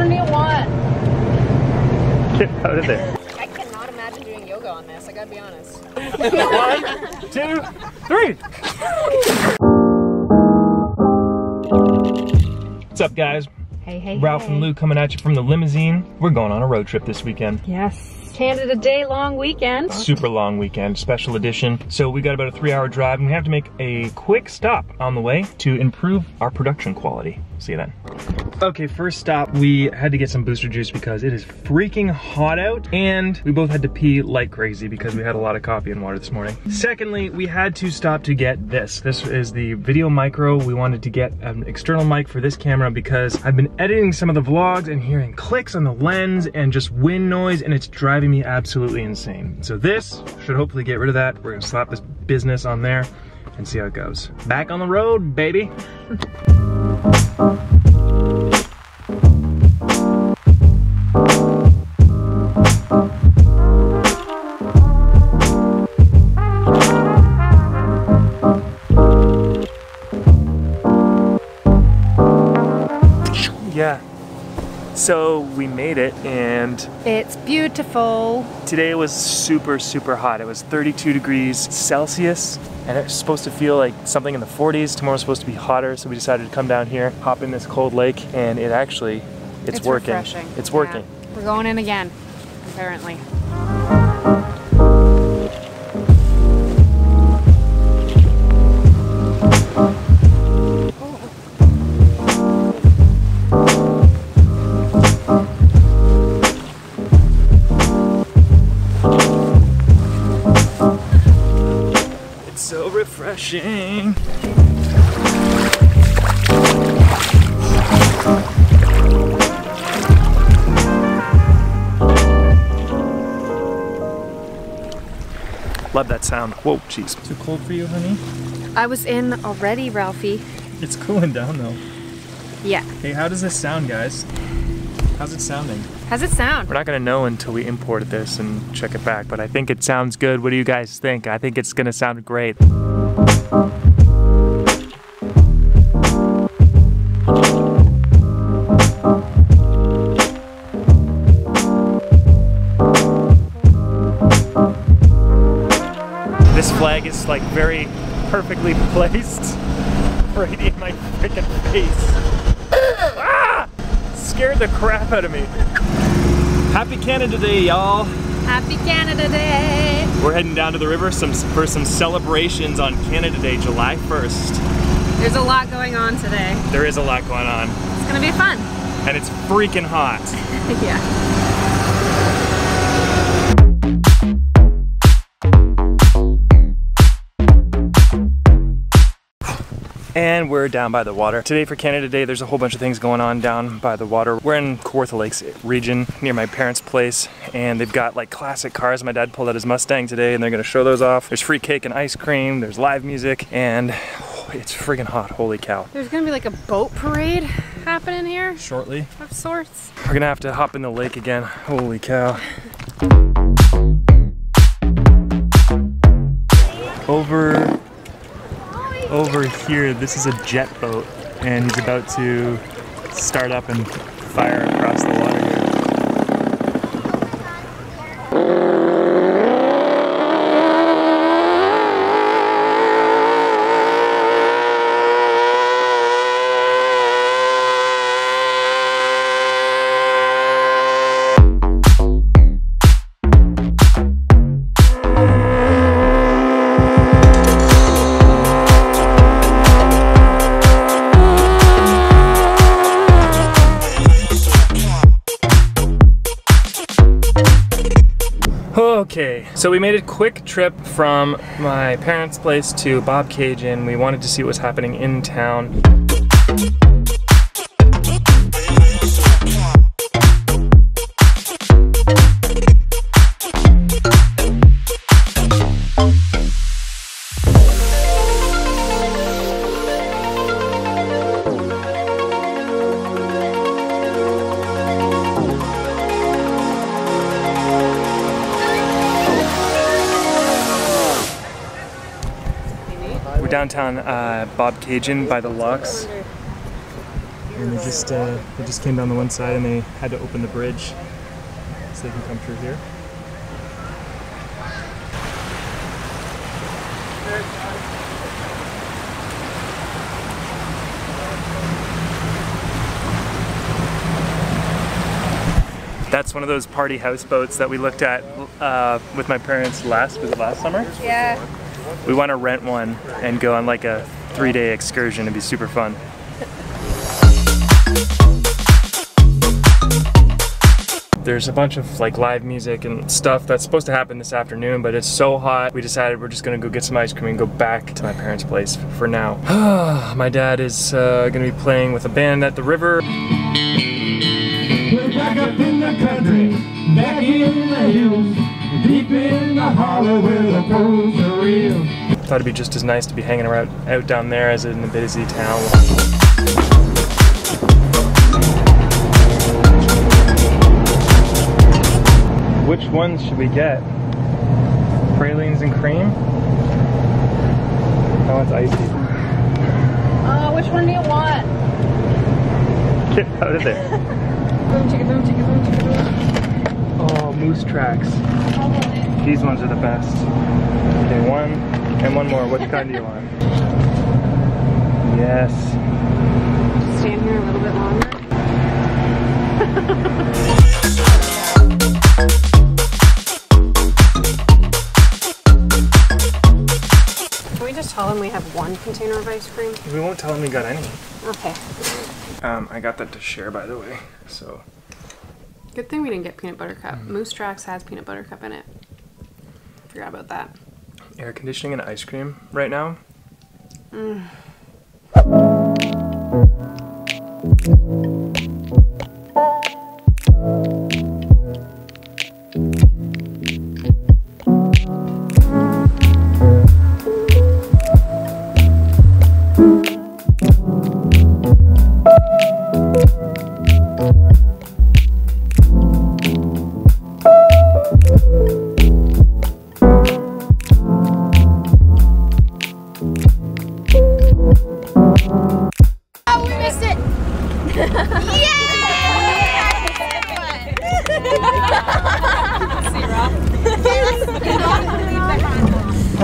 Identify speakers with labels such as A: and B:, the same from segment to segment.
A: one do you want?
B: Get out of there.
A: I cannot imagine doing yoga on this, I gotta be honest.
B: 1, 2, 3. What's up, guys?
A: Hey, hey,
B: Ralph and Lou coming at you from the limousine. We're going on a road trip this weekend.
A: Yes. Canada Day long weekend.
B: Super long weekend, special edition. So we got about a 3-hour drive and we have to make a quick stop on the way to improve our production quality. See you then. Okay, first stop, we had to get some booster juice because it is freaking hot out, and we both had to pee like crazy because we had a lot of coffee and water this morning. Secondly, we had to stop to get this. This is the Video Micro. We wanted to get an external mic for this camera because I've been editing some of the vlogs and hearing clicks on the lens and just wind noise, and it's driving me absolutely insane. So this should hopefully get rid of that. We're gonna slap this business on there and see how it goes. Back on the road, baby. Yeah, so we made it and
A: It's beautiful.
B: today was super, super hot. It was 32 degrees Celsius and it's supposed to feel like something in the 40s. Tomorrow's supposed to be hotter, so we decided to come down here, hop in this cold lake, and it actually, it's working.
A: Refreshing.
B: It's working.
A: Yeah. We're going in again, apparently.
B: So refreshing. Love that sound. Whoa, jeez. Too cold for you, honey?
A: I was in already, Ralphie.
B: It's cooling down though.
A: Yeah.
B: Hey, how does this sound, guys? How's it sounding?
A: How's it sound?
B: We're not gonna know until we import this and check it back, but I think it sounds good. What do you guys think? I think it's gonna sound great. This flag is like very perfectly placed right in my freaking face. Ah! Scared the crap out of me. Happy Canada Day, y'all.
A: Happy Canada Day.
B: We're heading down to the river for some celebrations on Canada Day, July 1st.
A: There's a lot going on today.
B: There is a lot going on.
A: It's gonna be fun.
B: And it's freaking hot.
A: Yeah.
B: And we're down by the water. Today for Canada Day, there's a whole bunch of things going on down by the water. We're in Kawartha Lakes region near my parents' place, and they've got like classic cars. My dad pulled out his Mustang today and they're gonna show those off. There's free cake and ice cream, there's live music, and it's friggin' hot, holy cow.
A: There's gonna be like a boat parade happening here.
B: Shortly.
A: Of sorts.
B: We're gonna have to hop in the lake again, holy cow. Over here, this is a jet boat, and he's about to start up and fire across the water here. Okay, so we made a quick trip from my parents' place to Bob Cajun. We wanted to see what was happening in town. We're downtown Bob Cajun by the locks. And they just came down the one side and they had to open the bridge so they can come through here. That's one of those party houseboats that we looked at with my parents last summer?
A: Yeah.
B: We want to rent one and go on like a 3-day excursion. It'd be super fun. There's a bunch of like live music and stuff that's supposed to happen this afternoon, but it's so hot we decided we're just gonna go get some ice cream and go back to my parents' place for now. My dad is gonna be playing with a band at the river.
C: We're back up in the country, back in the hills, deep in the hollow where the poles are real.
B: Thought it'd be just as nice to be hanging around out down there as in the busy town. Which ones should we get? Pralines and cream? That one's icy.
A: Which one do you want?
B: Get out of there.
A: Boom, chicka, boom, chicka, boom, chicka, boom.
B: Oh, moose tracks. These ones are the best. Okay, one and one more. Which kind do you want? Yes.
A: Stand here a little bit longer. Can we just tell them we have one container of ice cream?
B: We won't tell them we got any.
A: Okay.
B: I got that to share, by the way, so.
A: Good thing we didn't get peanut butter cup. Moose Tracks has peanut butter cup in it. Forgot about that.
B: Air conditioning and ice cream right now.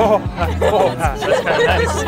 B: Oh, that's kind of nice.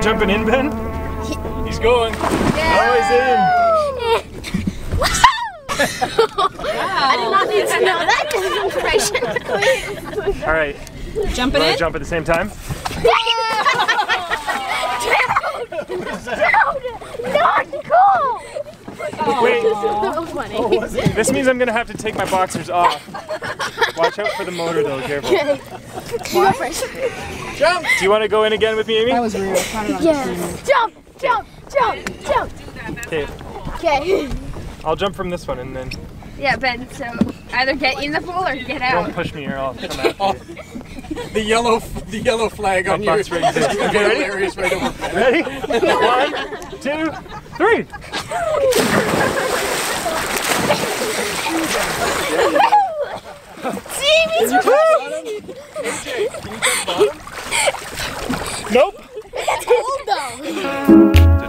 B: Jumping in, Ben? He's going.
A: Yeah.
B: Oh, he's in.
D: I did not need to know that information.
B: All right.
A: Jumping in?
B: Jump at the same time?
D: Not cool.
B: Wait.
D: So funny.
B: This means I'm gonna have to take my boxers off. Watch out for the motor though, careful.
D: Okay. Jump.
B: Do you want to go in again with me, Amy?
A: That was real.
D: Yes. Jump.
B: Okay.
D: Okay.
B: I'll jump from this one and then
D: Yeah, Ben. So either get in the pool or get out.
B: don't push me or I'll come after you.
E: The yellow flag on your
B: Buck's ready to go. Okay, ready?
E: areas right over.
B: Ready? 1, 2, 3.
D: Team babies are
E: AJ, can you touch bottom?
B: Nope.
D: It's cold though.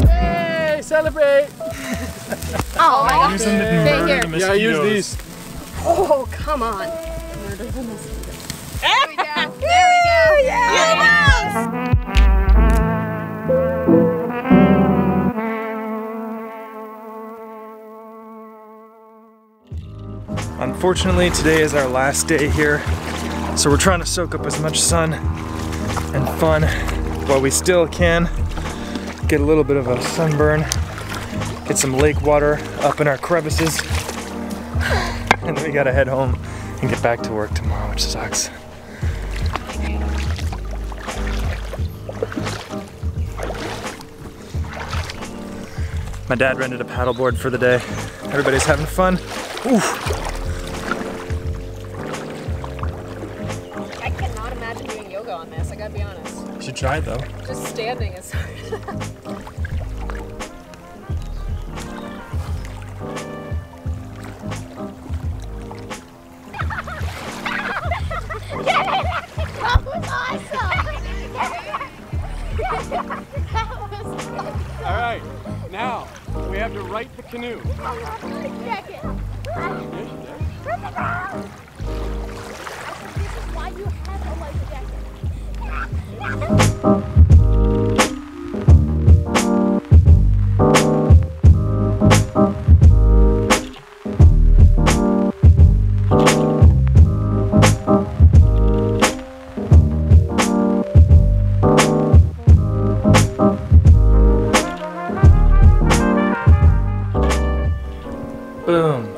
E: Hey, celebrate!
D: Oh my god.
B: Use them to
D: Stay
B: murder
D: here.
B: the
E: Yeah, use
B: mosquitoes.
E: these.
D: Oh, come on. There we go. There we go. Yeah.
B: Unfortunately, today is our last day here, so we're trying to soak up as much sun and fun while we still can. Get a little bit of a sunburn, get some lake water up in our crevices, and then we gotta head home and get back to work tomorrow, which sucks. My dad rented a paddleboard for the day. Everybody's having fun. Oof.
D: I cannot imagine doing yoga on this, I gotta be honest.
B: You should try it though.
D: Just standing is hard. That was awesome!
E: All right, now we have to right the canoe.
D: Why you have a life jacket?
B: Boom.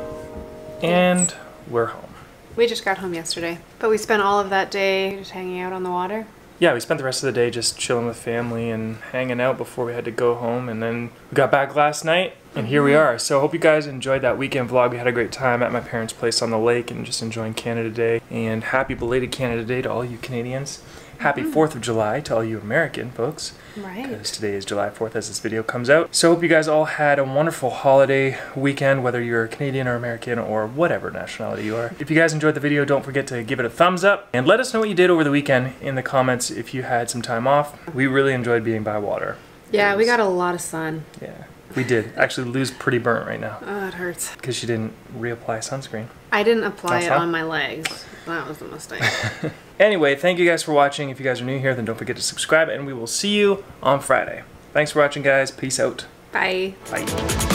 B: And we're home.
A: We just got home yesterday, but we spent all of that day just hanging out on the water.
B: Yeah, we spent the rest of the day just chilling with family and hanging out before we had to go home, and then we got back last night and here we are. So I hope you guys enjoyed that weekend vlog. We had a great time at my parents' place on the lake and just enjoying Canada Day. And happy belated Canada Day to all you Canadians. Happy 4th of July to all you American folks.
A: Right.
B: Because today is July 4th as this video comes out. So hope you guys all had a wonderful holiday weekend, whether you're Canadian or American or whatever nationality you are. If you guys enjoyed the video, don't forget to give it a thumbs up and let us know what you did over the weekend in the comments if you had some time off. We really enjoyed being by water.
A: Yeah, we got a lot of sun.
B: Yeah, we did. Actually, Lou's pretty burnt right now
A: Oh, it hurts.
B: because she didn't reapply sunscreen.
A: I didn't apply it
B: That's how?
A: on my legs. That was the mistake.
B: Anyway, thank you guys for watching. If you guys are new here, then don't forget to subscribe, and we will see you on Friday. Thanks for watching, guys. Peace out.
A: Bye.
B: Bye.